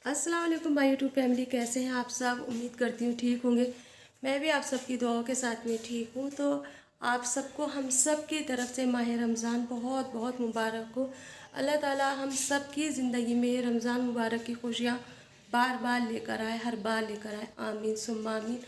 अस्सलाम वालेकुम my YouTube family, कैसे हैं आप सब। उम्मीद करती हूँ ठीक होंगे। मैं भी आप सबकी दुआओं के साथ में ठीक हूँ। तो आप सबको हम सब की तरफ से माह रमज़ान बहुत बहुत मुबारक हो। अल्लाह ताला हम सब की ज़िंदगी में रमज़ान मुबारक की खुशियाँ बार बार लेकर आए, हर बार लेकर आए। आमीन सुम्मा आमीन।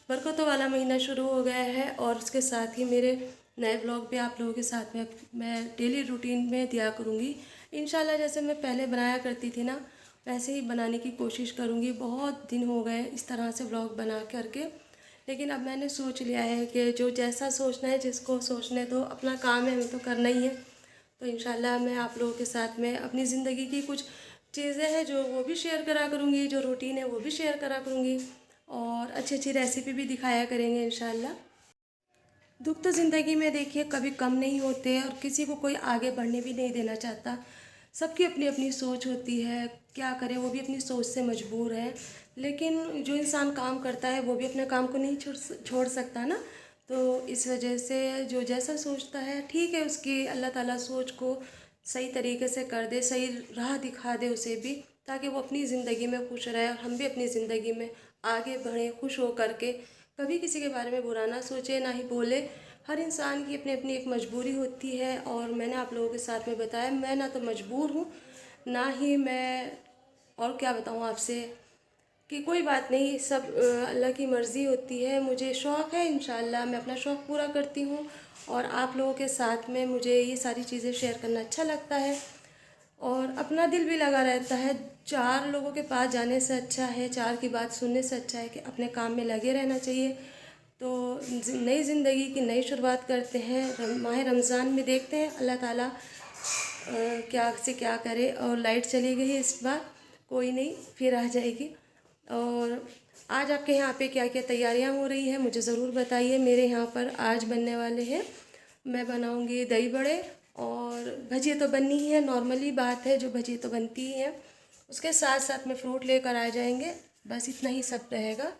बरकतों वाला महीना शुरू हो गया है और उसके साथ ही मेरे नए ब्लॉग भी आप लोगों के साथ में मैं डेली रूटीन में दिया करूँगी इंशाल्लाह। जैसे मैं पहले बनाया करती थी ना, वैसे ही बनाने की कोशिश करूँगी। बहुत दिन हो गए इस तरह से ब्लॉग बना करके, लेकिन अब मैंने सोच लिया है कि जो जैसा सोचना है जिसको सोचने दो, अपना काम है, हमें तो करना ही है। तो इंशाल्लाह मैं आप लोगों के साथ में अपनी ज़िंदगी की कुछ चीज़ें हैं जो वो भी शेयर करा करूँगी, जो रूटीन है वो भी शेयर करा करूँगी और अच्छी अच्छी रेसिपी भी दिखाया करेंगे इंशाल्लाह। दुख तो ज़िंदगी में देखिए कभी कम नहीं होते और किसी को कोई आगे बढ़ने भी नहीं देना चाहता। सबकी अपनी अपनी सोच होती है, क्या करें, वो भी अपनी सोच से मजबूर है। लेकिन जो इंसान काम करता है वो भी अपने काम को नहीं छोड़ सकता ना। तो इस वजह से जो जैसा सोचता है ठीक है, उसकी अल्लाह ताला सोच को सही तरीके से कर दे, सही राह दिखा दे उसे भी, ताकि वो अपनी ज़िंदगी में खुश रहे और हम भी अपनी ज़िंदगी में आगे बढ़ें खुश हो करके। कभी किसी के बारे में बुरा ना सोचे, ना ही बोले। हर इंसान की अपनी अपनी एक मजबूरी होती है और मैंने आप लोगों के साथ में बताया, मैं ना तो मजबूर हूँ, ना ही मैं और क्या बताऊँ आपसे कि कोई बात नहीं, सब अल्लाह की मर्ज़ी होती है। मुझे शौक़ है, इंशाल्लाह मैं अपना शौक़ पूरा करती हूँ और आप लोगों के साथ में मुझे ये सारी चीज़ें शेयर करना अच्छा लगता है और अपना दिल भी लगा रहता है। चार लोगों के पास जाने से अच्छा है, चार की बात सुनने से अच्छा है कि अपने काम में लगे रहना चाहिए। तो नई ज़िंदगी की नई शुरुआत करते हैं। माह रमज़ान में देखते हैं अल्लाह ताला क्या से क्या करे। और लाइट चली गई है इस बार, कोई नहीं, फिर आ जाएगी। और आज आपके यहाँ पे क्या क्या तैयारियाँ हो रही हैं मुझे ज़रूर बताइए। मेरे यहाँ पर आज बनने वाले हैं, मैं बनाऊँगी दही बड़े और भजिए तो बननी ही है, नॉर्मली बात है, जो भजिए तो बनती ही है। उसके साथ साथ में फ्रूट लेकर आ जाएंगे, बस इतना ही सब रहेगा।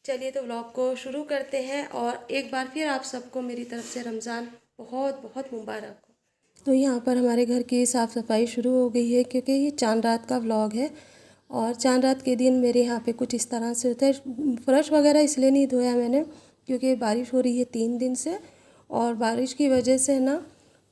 चलिए तो व्लॉग को शुरू करते हैं और एक बार फिर आप सबको मेरी तरफ से रमज़ान बहुत बहुत मुबारक हो। तो यहाँ पर हमारे घर की साफ़ सफाई शुरू हो गई है क्योंकि ये चांद रात का व्लॉग है और चांद रात के दिन मेरे यहाँ पे कुछ इस तरह से होता है। फ़र्श वगैरह इसलिए नहीं धोया मैंने क्योंकि बारिश हो रही है 3 दिन से और बारिश की वजह से ना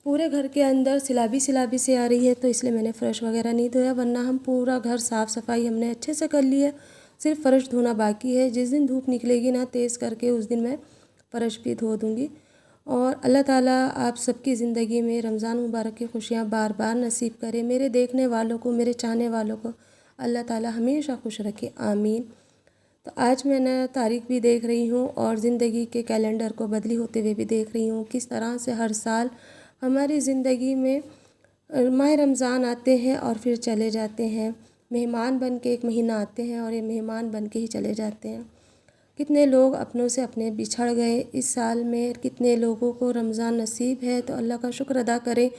पूरे घर के अंदर सिलाबी सिलाबी से आ रही है, तो इसलिए मैंने फ़र्श वगैरह नहीं धोया, वरना हम पूरा घर साफ़ सफाई हमने अच्छे से कर ली है। सिर्फ फ़र्श धोना बाकी है। जिस दिन धूप निकलेगी ना तेज़ करके, उस दिन मैं फ़र्श भी धो दूँगी। और अल्लाह ताला आप सबकी ज़िंदगी में रमज़ान मुबारक की खुशियाँ बार बार नसीब करे। मेरे देखने वालों को, मेरे चाहने वालों को अल्लाह ताला हमेशा खुश रखे, आमीन। तो आज मैं तारीख भी देख रही हूँ और ज़िंदगी के कैलेंडर को बदली होते हुए भी देख रही हूँ, किस तरह से हर साल हमारी ज़िंदगी में माह रमज़ान आते हैं और फिर चले जाते हैं। मेहमान बन के एक महीना आते हैं और ये मेहमान बन के ही चले जाते हैं। कितने लोग अपनों से अपने बिछड़ गए इस साल में, कितने लोगों को रमज़ान नसीब है, तो अल्लाह का शुक्र अदा करें।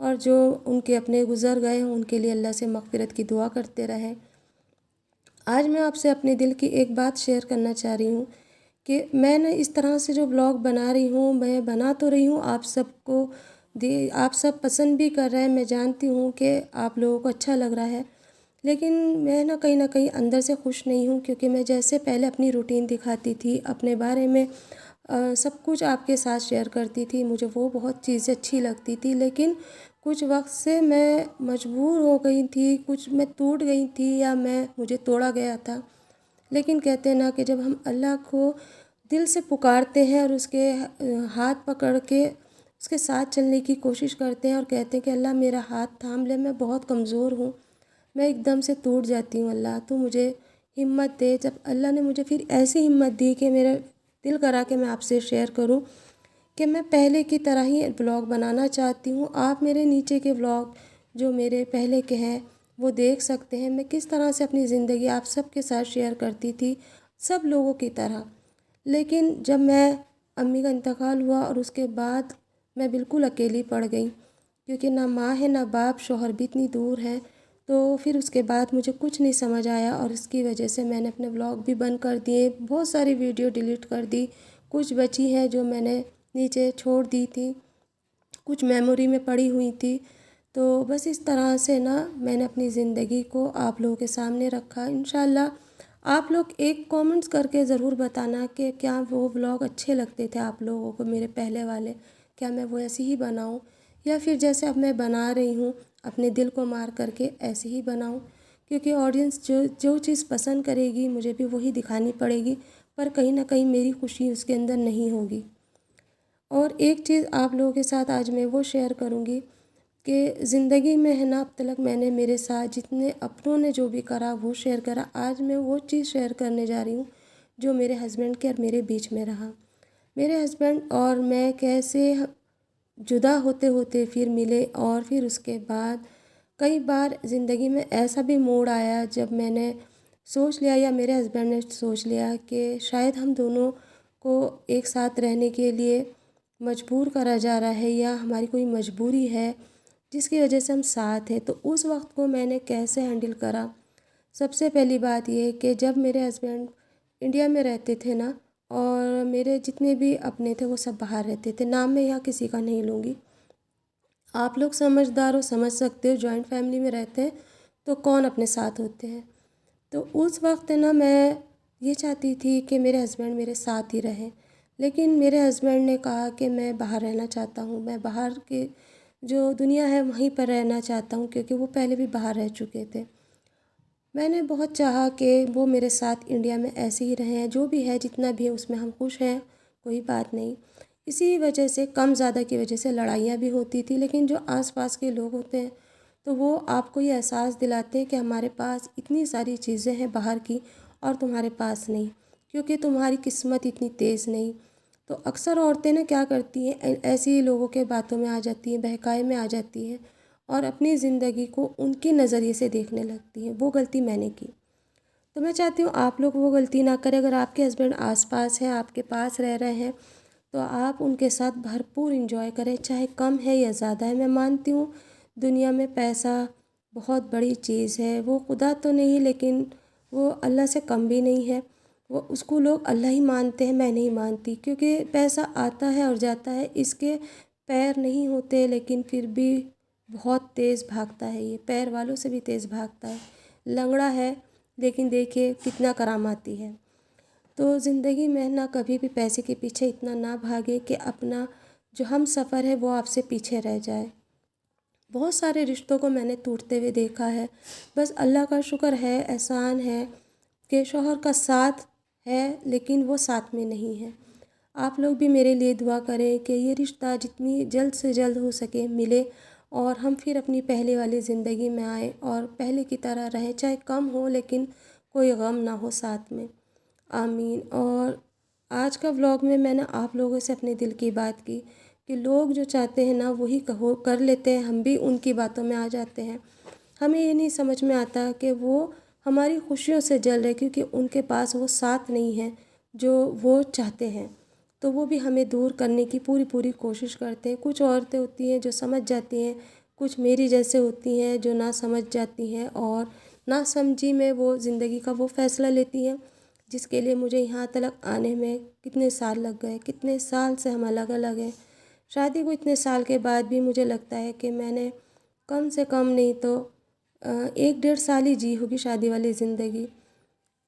और जो उनके अपने गुज़र गए हैं उनके लिए अल्लाह से मग़फ़िरत की दुआ करते रहें। आज मैं आपसे अपने दिल की एक बात शेयर करना चाह रही हूँ कि मैं ना इस तरह से जो ब्लॉग बना रही हूँ, मैं बना तो रही हूँ, आप सबको आप सब पसंद भी कर रहे हैं, मैं जानती हूँ कि आप लोगों को अच्छा लग रहा है। लेकिन मैं ना कहीं अंदर से खुश नहीं हूँ क्योंकि मैं जैसे पहले अपनी रूटीन दिखाती थी, अपने बारे में सब कुछ आपके साथ शेयर करती थी, मुझे वो बहुत चीज़ें अच्छी लगती थी। लेकिन कुछ वक्त से मैं मजबूर हो गई थी, कुछ मैं टूट गई थी या मुझे तोड़ा गया था। लेकिन कहते हैं ना कि जब हम अल्लाह को दिल से पुकारते हैं और उसके हाथ पकड़ के उसके साथ चलने की कोशिश करते हैं और कहते हैं कि अल्लाह मेरा हाथ थाम ले, मैं बहुत कमज़ोर हूँ, मैं एकदम से टूट जाती हूँ, अल्लाह तू मुझे हिम्मत दे। जब अल्लाह ने मुझे फिर ऐसी हिम्मत दी कि मेरा दिल करा कि मैं आपसे शेयर करूँ कि मैं पहले की तरह ही ब्लॉग बनाना चाहती हूँ। आप मेरे नीचे के ब्लॉग जो मेरे पहले के हैं वो देख सकते हैं, मैं किस तरह से अपनी ज़िंदगी आप सबके साथ शेयर करती थी, सब लोगों की तरह। लेकिन जब मैं अम्मी का इंतकाल हुआ और उसके बाद मैं बिल्कुल अकेली पड़ गई क्योंकि ना माँ है ना बाप, शौहर भी इतनी दूर है। तो फिर उसके बाद मुझे कुछ नहीं समझ आया और इसकी वजह से मैंने अपने व्लॉग भी बंद कर दिए, बहुत सारी वीडियो डिलीट कर दी, कुछ बची हैं जो मैंने नीचे छोड़ दी थी, कुछ मेमोरी में पड़ी हुई थी। तो बस इस तरह से ना मैंने अपनी ज़िंदगी को आप लोगों के सामने रखा। इंशाल्लाह आप लोग एक कमेंट्स करके ज़रूर बताना कि क्या वो व्लॉग अच्छे लगते थे आप लोगों को मेरे पहले वाले, क्या मैं वो ऐसे ही बनाऊं या फिर जैसे अब मैं बना रही हूँ अपने दिल को मार करके ऐसे ही बनाऊं। क्योंकि ऑडियंस जो जो चीज़ पसंद करेगी मुझे भी वही दिखानी पड़ेगी, पर कहीं ना कहीं मेरी खुशी उसके अंदर नहीं होगी। और एक चीज़ आप लोगों के साथ आज मैं वो शेयर करूँगी कि ज़िंदगी में है ना, अब तक मैंने मेरे साथ जितने अपनों ने जो भी करा वो शेयर करा, आज मैं वो चीज़ शेयर करने जा रही हूँ जो मेरे हस्बैंड के और मेरे बीच में रहा। मेरे हस्बैंड और मैं कैसे जुदा होते होते फिर मिले, और फिर उसके बाद कई बार ज़िंदगी में ऐसा भी मोड़ आया जब मैंने सोच लिया या मेरे हस्बैंड ने सोच लिया कि शायद हम दोनों को एक साथ रहने के लिए मजबूर करा जा रहा है या हमारी कोई मजबूरी है जिसकी वजह से हम साथ हैं। तो उस वक्त को मैंने कैसे हैंडल करा। सबसे पहली बात ये कि जब मेरे हस्बैंड इंडिया में रहते थे ना, और मेरे जितने भी अपने थे वो सब बाहर रहते थे, नाम मैं यहाँ किसी का नहीं लूँगी, आप लोग समझदार हो, समझ सकते हो, जॉइंट फैमिली में रहते हैं तो कौन अपने साथ होते हैं। तो उस वक्त ना मैं ये चाहती थी कि मेरे हस्बैंड मेरे साथ ही रहें, लेकिन मेरे हस्बैंड ने कहा कि मैं बाहर रहना चाहता हूँ, मैं बाहर के जो दुनिया है वहीं पर रहना चाहता हूँ, क्योंकि वो पहले भी बाहर रह चुके थे। मैंने बहुत चाहा कि वो मेरे साथ इंडिया में ऐसे ही रहें, जो भी है जितना भी है उसमें हम खुश हैं, कोई बात नहीं। इसी वजह से कम ज़्यादा की वजह से लड़ाइयाँ भी होती थी, लेकिन जो आसपास के लोग होते हैं तो वो आपको ये एहसास दिलाते हैं कि हमारे पास इतनी सारी चीज़ें हैं बाहर की और तुम्हारे पास नहीं, क्योंकि तुम्हारी किस्मत इतनी तेज़ नहीं। तो अक्सर औरतें ना क्या करती हैं, ऐसे ही लोगों के बातों में आ जाती हैं, बहकावे में आ जाती हैं और अपनी ज़िंदगी को उनके नज़रिए से देखने लगती हैं। वो गलती मैंने की। तो मैं चाहती हूँ आप लोग वो गलती ना करें। अगर आपके हस्बैंड आस-पास हैं, आपके पास रह रहे हैं, तो आप उनके साथ भरपूर एंजॉय करें, चाहे कम है या ज़्यादा है। मैं मानती हूँ दुनिया में पैसा बहुत बड़ी चीज़ है, वो खुदा तो नहीं लेकिन वो अल्लाह से कम भी नहीं है। वो उसको लोग अल्लाह ही मानते हैं, मैं नहीं मानती, क्योंकि पैसा आता है और जाता है, इसके पैर नहीं होते लेकिन फिर भी बहुत तेज़ भागता है, ये पैर वालों से भी तेज़ भागता है। लंगड़ा है लेकिन देखिए कितना करामाती है। तो ज़िंदगी में ना कभी भी पैसे के पीछे इतना ना भागे कि अपना जो हम सफ़र है वो आपसे पीछे रह जाए। बहुत सारे रिश्तों को मैंने टूटते हुए देखा है। बस अल्लाह का शुक्र है, एहसान है कि शौहर का साथ है लेकिन वो साथ में नहीं है। आप लोग भी मेरे लिए दुआ करें कि ये रिश्ता जितनी जल्द से जल्द हो सके मिले और हम फिर अपनी पहले वाली ज़िंदगी में आए और पहले की तरह रहें, चाहे कम हो लेकिन कोई गम ना हो साथ में। आमीन। और आज का व्लॉग में मैंने आप लोगों से अपने दिल की बात की कि लोग जो चाहते हैं ना वही कहो कर लेते हैं, हम भी उनकी बातों में आ जाते हैं। हमें ये नहीं समझ में आता कि वो हमारी खुशियों से जल रहे, क्योंकि उनके पास वो साथ नहीं है जो वो चाहते हैं। तो वो भी हमें दूर करने की पूरी पूरी कोशिश करते हैं। कुछ औरतें होती हैं जो समझ जाती हैं, कुछ मेरी जैसे होती हैं जो ना समझ जाती हैं और ना समझी में वो ज़िंदगी का वो फ़ैसला लेती हैं जिसके लिए मुझे यहाँ तक आने में कितने साल लग गए। कितने साल से हम अलग अलग हैं। शादी को इतने साल के बाद भी मुझे लगता है कि मैंने कम से कम नहीं तो 1 डेढ़ साल ही जी होगी शादी वाली ज़िंदगी।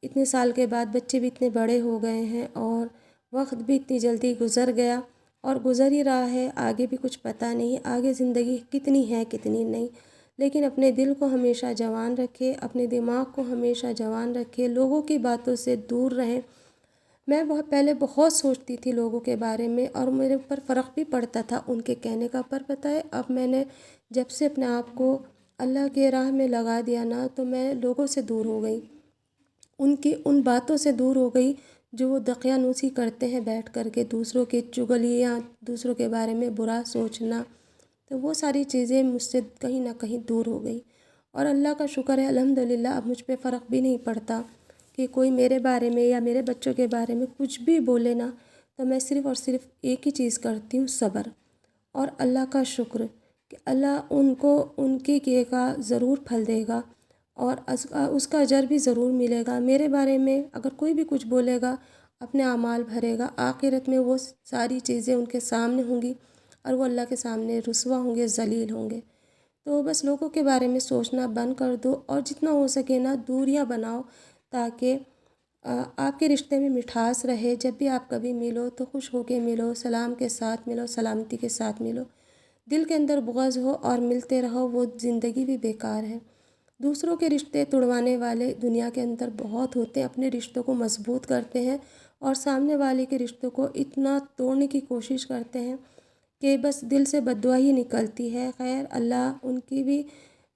इतने साल के बाद बच्चे भी इतने बड़े हो गए हैं और वक्त भी इतनी जल्दी गुज़र गया और गुज़र ही रहा है। आगे भी कुछ पता नहीं आगे ज़िंदगी कितनी है कितनी नहीं। लेकिन अपने दिल को हमेशा जवान रखें, अपने दिमाग को हमेशा जवान रखें, लोगों की बातों से दूर रहें। मैं बहुत पहले बहुत सोचती थी लोगों के बारे में और मेरे ऊपर फ़र्क भी पड़ता था उनके कहने का, पर पता है अब मैंने जब से अपने आप को अल्लाह के राह में लगा दिया ना, तो मैं लोगों से दूर हो गई, उनकी उन बातों से दूर हो गई जो वो दकियानूसी करते हैं बैठ कर के, दूसरों की चुगलियाँ, दूसरों के बारे में बुरा सोचना। तो वो सारी चीज़ें मुझसे कहीं ना कहीं दूर हो गई और अल्लाह का शुक्र है अल्हम्दुलिल्लाह अब मुझ पे फ़र्क भी नहीं पड़ता कि कोई मेरे बारे में या मेरे बच्चों के बारे में कुछ भी बोले ना, तो मैं सिर्फ़ और सिर्फ एक ही चीज़ करती हूँ, सब्र और अल्लाह का शुक्र कि अल्लाह उनको उनके किए का ज़रूर फल देगा और उसका अजर भी ज़रूर मिलेगा। मेरे बारे में अगर कोई भी कुछ बोलेगा अपने आमाल भरेगा, आखिरत में वो सारी चीज़ें उनके सामने होंगी और वो अल्लाह के सामने रुसवा होंगे, ज़लील होंगे। तो बस लोगों के बारे में सोचना बंद कर दो और जितना हो सके ना दूरियां बनाओ, ताकि आपके रिश्ते में मिठास रहे। जब भी आप कभी मिलो तो खुश होके मिलो, सलाम के साथ मिलो, सलामती के साथ मिलो। दिल के अंदर बुग़्ज़ हो और मिलते रहो, वो ज़िंदगी भी बेकार है। दूसरों के रिश्ते तुड़वाने वाले दुनिया के अंदर बहुत होते हैं, अपने रिश्तों को मजबूत करते हैं और सामने वाले के रिश्तों को इतना तोड़ने की कोशिश करते हैं कि बस दिल से बद्दुआ ही निकलती है। खैर, अल्लाह उनकी भी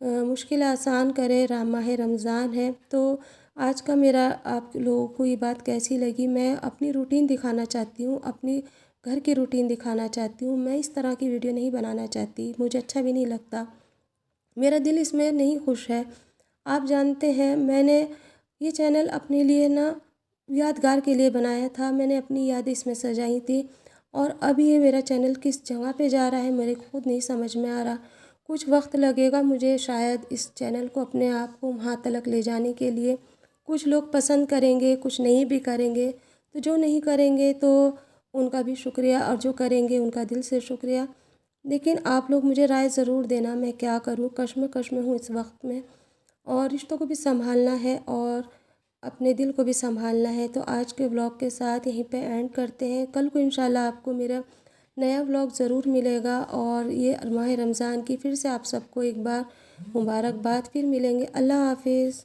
मुश्किल आसान करे। माह रमज़ान है तो आज का मेरा आप लोगों को ये बात कैसी लगी? मैं अपनी रूटीन दिखाना चाहती हूँ, अपनी घर की रूटीन दिखाना चाहती हूँ। मैं इस तरह की वीडियो नहीं बनाना चाहती, मुझे अच्छा भी नहीं लगता, मेरा दिल इसमें नहीं खुश है। आप जानते हैं मैंने ये चैनल अपने लिए ना यादगार के लिए बनाया था, मैंने अपनी यादें इसमें सजाई थी और अब ये मेरा चैनल किस जगह पे जा रहा है मेरे खुद नहीं समझ में आ रहा। कुछ वक्त लगेगा मुझे शायद इस चैनल को अपने आप को वहाँ तलक ले जाने के लिए। कुछ लोग पसंद करेंगे, कुछ नहीं भी करेंगे, तो जो नहीं करेंगे तो उनका भी शुक्रिया और जो करेंगे उनका दिल से शुक्रिया। लेकिन आप लोग मुझे राय ज़रूर देना, मैं क्या करूँ, कश्मकश में हूँ इस वक्त में और रिश्तों को भी संभालना है और अपने दिल को भी संभालना है। तो आज के व्लॉग के साथ यहीं पे एंड करते हैं। कल को इंशाल्लाह आपको मेरा नया व्लॉग ज़रूर मिलेगा और ये माह रमज़ान की फिर से आप सबको एक बार मुबारकबाद। फिर मिलेंगे। अल्लाह हाफिज़।